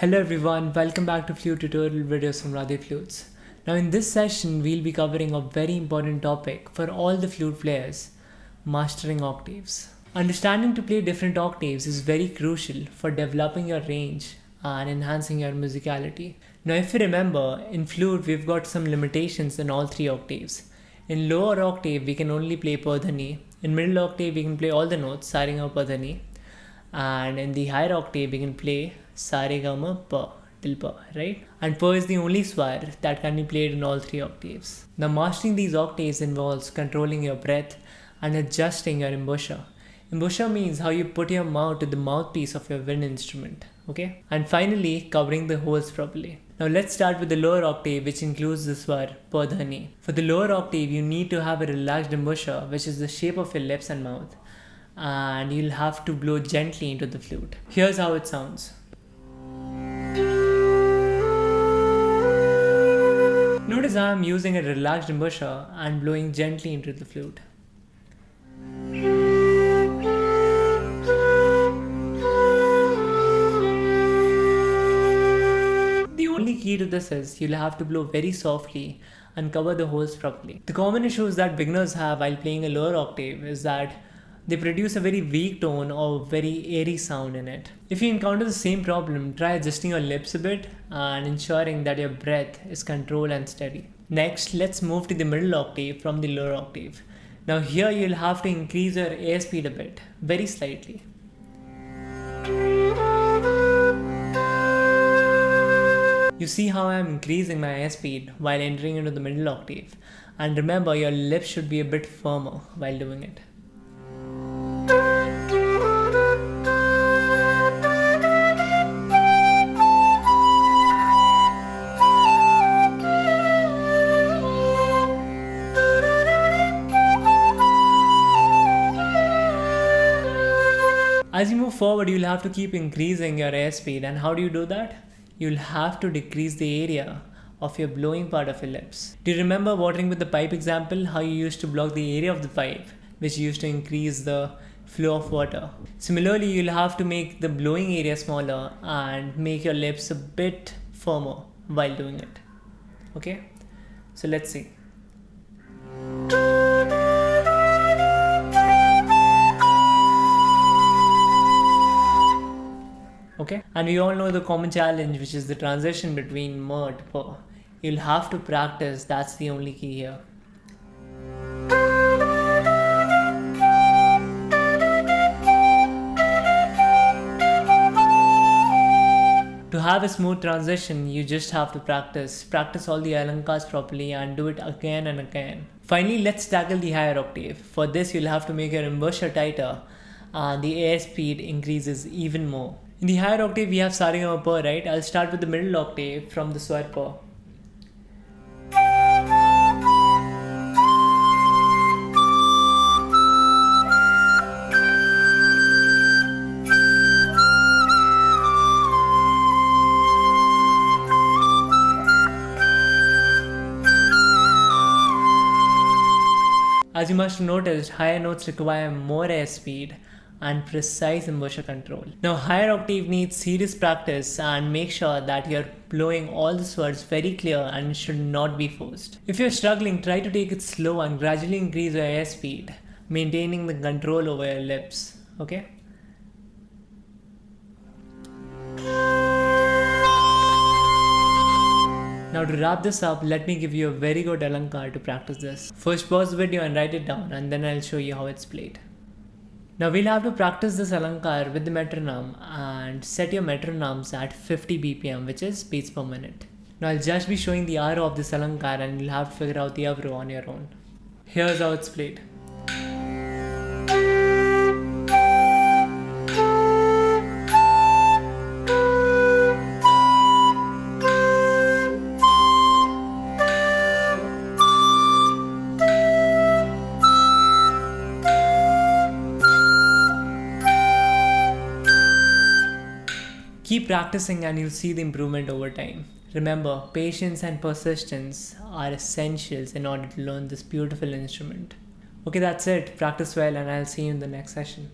Hello everyone, welcome back to flute tutorial videos from Radhe Flutes. Now in this session, we'll be covering a very important topic for all the flute players, mastering octaves. Understanding to play different octaves is very crucial for developing your range and enhancing your musicality. Now if you remember, in flute we've got some limitations in all three octaves. In lower octave we can only play padhani. In middle octave we can play all the notes, sa re ga ma pa dha ni. And in the higher octave we can play sa re ga ma pa till pa, right? And pa is the only swar that can be played in all three octaves. Now mastering these octaves involves controlling your breath and adjusting your embouchure. Embouchure means how you put your mouth to the mouthpiece of your wind instrument, okay? And finally, covering the holes properly. Now let's start with the lower octave, which includes the swar pa dha ni. For the lower octave, you need to have a relaxed embouchure, which is the shape of your lips and mouth. And you'll have to blow gently into the flute. Here's how it sounds. Notice how I'm using a relaxed embouchure and blowing gently into the flute. The only key to this is you'll have to blow very softly and cover the holes properly. The common issues that beginners have while playing a lower octave is that they produce a very weak tone or very airy sound in it. If you encounter the same problem, try adjusting your lips a bit and ensuring that your breath is controlled and steady. Next, let's move to the middle octave from the lower octave. Now here you'll have to increase your airspeed a bit, very slightly. You see how I'm increasing my airspeed while entering into the middle octave. And remember, your lips should be a bit firmer while doing it. As you move forward, you'll have to keep increasing your airspeed. And how do you do that? You'll have to decrease the area of your blowing part of your lips. Do you remember watering with the pipe example, how you used to block the area of the pipe, which used to increase the flow of water? Similarly, you'll have to make the blowing area smaller and make your lips a bit firmer while doing it. Okay? So let's see. Okay, and we all know the common challenge, which is the transition between ma to pa. You'll have to practice, that's the only key here. To have a smooth transition, you just have to practice all the alankars properly and do it again and again. Finally, let's tackle the higher octave. For this, you'll have to make your embouchure tighter and the airspeed increases even more. In the higher octave, we have sa re ga ma pa, right? I'll start with the middle octave from the swar pa. As you must have noticed, higher notes require more airspeed and precise embouchure control. Now higher octave needs serious practice, and make sure that you're blowing all the swars very clear and should not be forced. If you're struggling, try to take it slow and gradually increase your airspeed, maintaining the control over your lips. Okay? Now to wrap this up, let me give you a very good alankar to practice this. First pause the video and write it down, and then I'll show you how it's played. Now we'll have to practice this alankar with the metronome and set your metronomes at 50 BPM, which is beats per minute. Now I'll just be showing the aro of this alankar and you'll have to figure out the avro on your own. Here's how it's played. Keep practicing and you'll see the improvement over time. Remember, patience and persistence are essentials in order to learn this beautiful instrument. Okay, that's it. Practice well and I'll see you in the next session.